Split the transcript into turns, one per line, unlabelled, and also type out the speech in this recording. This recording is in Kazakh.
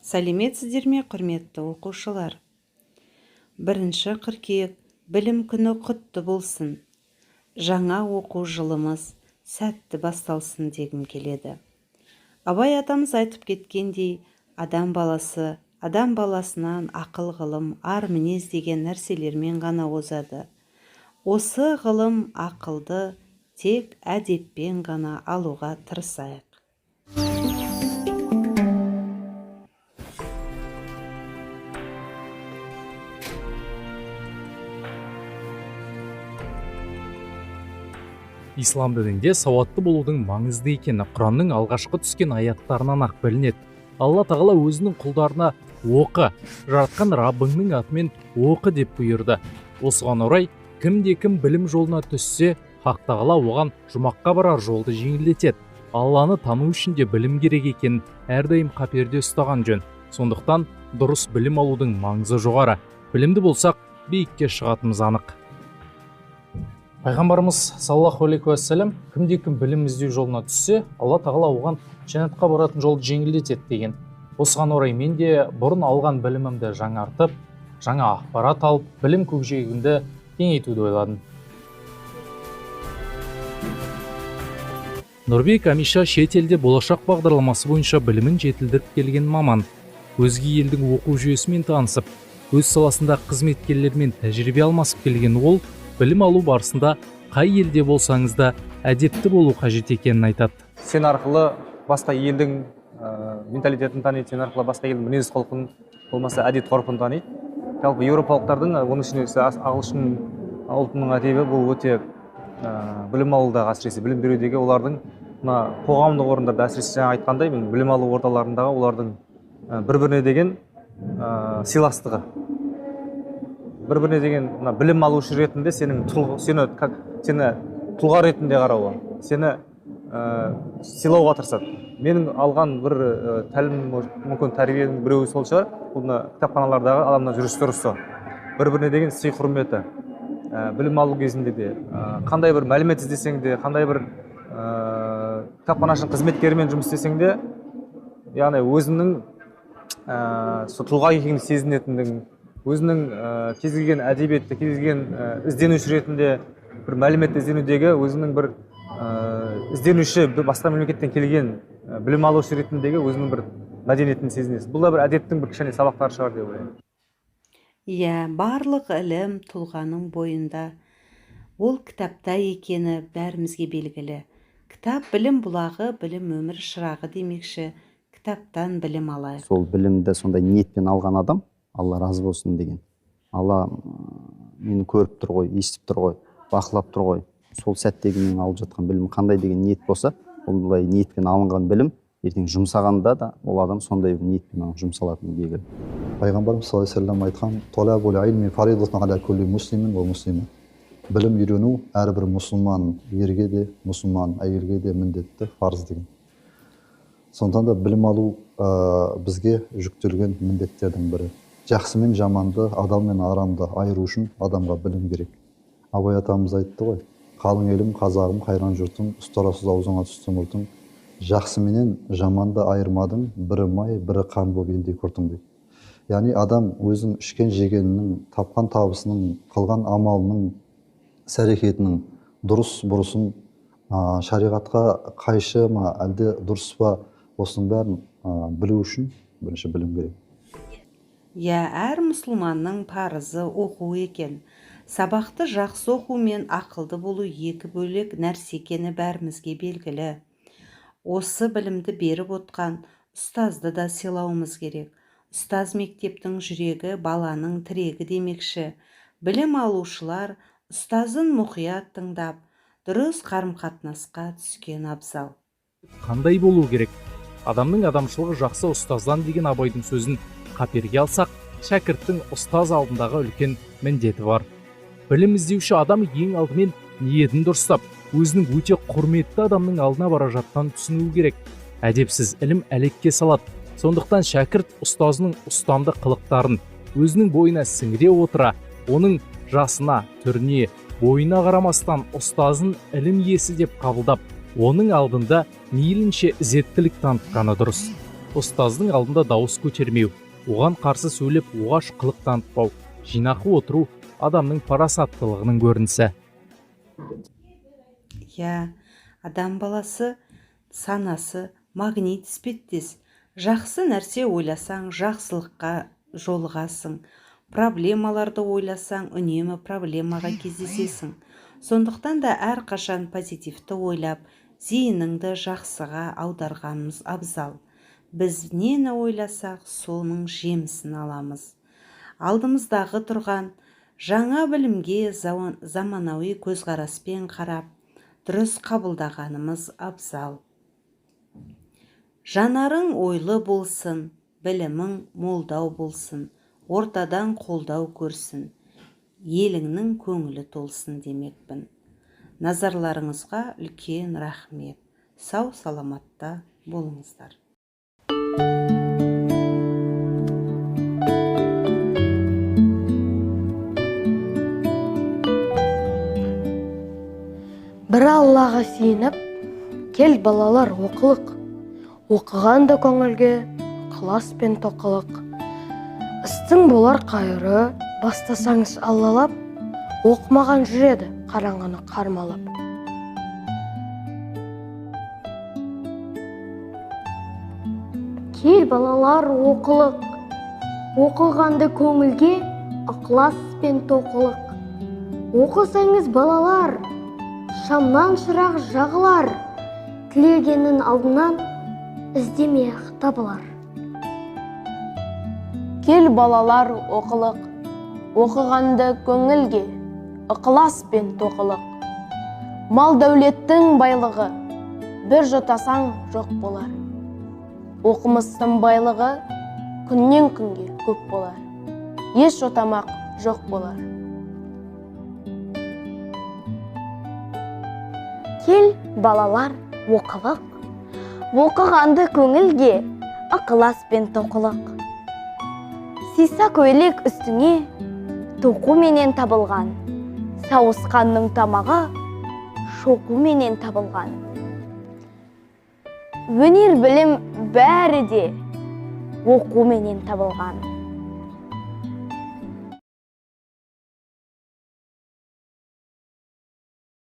Сәлеметсіздер ме, құрметті оқушылар? 1 қыркүйек білім күні құтты болсын. Жаңа оқу жылымыз сәтті басталсын дегім келеді. Абай атамыз айтып кеткендей, адам баласынан ақыл ғылым, ар мінез деген нәрселермен ғана озады. Осы ғылым ақылды тек әдеппен ғана алуға тырысайық.
Ислам дінінде сауатты болудың маңызды екені Құранның алғашқы түскен аяттарынан ақ білінеді. Алла тағала өзінің құлдарына оқы, жаратқан Раббыңның атымен оқы деп бұйырды. Осыған орай, кімде-кім білім жолына түссе, Хақ тағала оған жұмаққа барар жолды жеңілдетеді. Алланы тану үшін де білім керек екенін әрдайым қаперде ұстаған жөн. Сондықтан дұрыс білім алудың маңызы жоғары. Білімді болсақ, биікке шығатынымыз анық. Пайғамбарымыз саллаллаху алейхи уассалам кімде-кім білім іздеу жолына түссе, Алла тағала оған жәннатқа баратын жолды жеңілдетеді деген. Осыған орай мен де бұрын алған білімімді жаңартып, жаңа ақпарат алып, білім көкжиегімді кеңейтуді ойладым. Нұрбек Амиша шет елде болашақ бағдарламасы бойынша білімін жетілдіріп келген маман. Өзге елдің оқу жүйесімен танысып, өз саласында қызметкерлермен тәжірибе алмасып келген ол, білім алу барысында қай елде болсаңыз да әдепті болу қажет екенін айтады.
Сен арқылы басқа елдің менталитетін таниды, сен арқылы басқа елдің мінез құлқын, болмаса әдет ғұрпын таниды. Жалпы еуропалықтардың, оның ішінде ағылшын ұлтының әдебі бұл өте білім алудағы, әсіресе білім берудегі олардың қоғамдық орындарда, әсіресе жаңа айтқандай, білім алу орталарындағы олардың бір-біріне деген сыйластығы. Бір-біріне деген білім алушы ретінде сені тұлға ретінде қарауы, сені сыйлауға тырысады. Менің алған бір тәлім, мүмкін тәрбиенің біреуі сол шығар, бұл кітапханалардағы адамның жүріс-тұрысы, бір-біріне деген сый құрметі. Білім алу кезінде де қандай бір мәлімет іздесең де, қандай бір кітапханашының қызметкерімен жұмыс істесең де, яғни өзінің тұлға екенін сезінетіндігін, өзінің кез келген әдебиетті, кез келген ізденуші ретінде бір мәлімет ізденудегі өзінің бір ізденуші, басқа мемлекеттен келген білім алушы ретіндегі өзінің бір мәдениетін сезінесіз. Бұл да бір әдептің бір кішкене сабақтары шығар деп ойлаймын.
Иә, барлық ілім тұлғаның бойында. Ол кітапта екені бәрімізге белгілі. Кітап білім бұлағы, білім өмір шырағы демекші. Кітаптан білім алайық.
Сол білімді сондай ниетпен алған адам, Алла разы болсын деген. Алла мені көріп тұр ғой, естіп тұр ғой, бақылап тұр ғой. Сол сәттегі мен алып жатқан білім қандай деген ниет болса, ондай ниетпен алынған білім ертең жұмсағанда да ол адам сондай ниетпен жұмсалатыны белгілі.
Пайғамбарымыз саллаллаху алейхи ва саллям айтқан: "Талабул илми фаридатун аля кулли муслимин ва муслима". Білім үйрену әрбір мұсылман ерге де, мұсылман әйелге де міндетті, парыз деген. Сондықтан да білім алу бізге жүктелген міндеттердің бірі. Жақсы мен жаманды, адам мен арамды айыру үшін адамға білім керек. Абай атамыз айтты ғой: "Қалың елім, қазағым, қайран жұртым, ұстарасыз аузыңа түсті мұртың, жақсы менен жаманды айырмадың, бірі май, бірі қан боп елдей көрдің" дейді. Яғни адам өзінің ішкен жегенінің, тапқан табысының, қылған амалының, іс-әрекетінің дұрыс бұрысын, шариғатқа қайшы ма, әлде дұрыс па, осының бәрін білу үшін бірінші білім керек.
Иә, әр мұсылманның парызы оқу екен. Сабақты жақсы оқу мен ақылды болу екі бөлек нәрсе екені бәрімізге белгілі. Осы білімді беріп отқан ұстазды да сыйлауымыз керек. Ұстаз мектептің жүрегі, баланың тірегі демекші. Білім алушылар ұстазын мұқият тыңдап, дұрыс қарым-қатынасқа түскен абзал.
Қандай болу керек? Адамның адамшылығы жақсы ұстаздан деген Абайдың сөзін қаперге алсақ, шәкірттің ұстаз алдындағы үлкен міндеті бар. Білім іздеуші адам ең алдымен ниетін дұрыстап, өзінің өте құрметті адамның алдына бара жатқанын түсінуі керек. Әдепсіз ілім әлекке салады. Сондықтан шәкірт ұстазының ұстамды қылықтарын өзінің бойына сіңіре отыра, оның жасына, түріне, бойына қарамастан ұстазын ілім иесі деп қабылдап, оның алдында мейлінше ізеттілік танытқаны дұрыс. ұстаздың алдында дауыс көтермеу, оған қарсы сөйлеп оғаш қылық танытпау, жинақы отыру адамның парасаттылығының көрінісі.
Адам баласы санасы магнит іспеттес. Жақсы нәрсе ойласаң, жақсылыққа жолығасың. Проблемаларды ойласаң, үнемі проблемаға кездесесің. Сондықтан да әрқашан позитивті ойлап, зейініңді жақсыға аударғанымыз абзал. Біз нені ойласақ, соның жемісін аламыз. Алдымыздағы тұрған жаңа білімге заманауи көзқараспен қарап, дұрыс қабылдағанымыз абзал. Жанарың ойлы болсын, білімің молдау болсын, ортадан қолдау көрсін, еліңнің көңілі толсын демекпін. Назарларыңызға үлкен рахмет. Сау саламатта болыңыздар.
Бір Аллаға сиініп, кел балалар оқылық. Оқығанды көңілге ықылас пен тоқылық. Істің болар қайыры, бастасаңыз аллалап, оқымаған жүреді қараңғыны қармалап.
Кел балалар оқылық. Оқығанды көңілге ықылас пен тоқылық. Оқысаңыз балалар, шамнан шырақ жағылар, тілегеннің алдынан іздемей-ақ табылар.
Кел балалар оқылық, оқығанды көңілге ықылас пен тоқылық. Мал дәулеттің байлығы бір жұтасаң жоқ болар. Оқымыстың байлығы күннен күнге көп болар. Еш жұтамақ жоқ болар.
Кел балалар оқылық. Оқығанды көңілге ықылас пен тоқылық. Сиса көйлек үстіңе тоқу менен табылған. Сауысқанның тамағы шоқу менен табылған. Өнер білім бәрі де оқу менен табылған.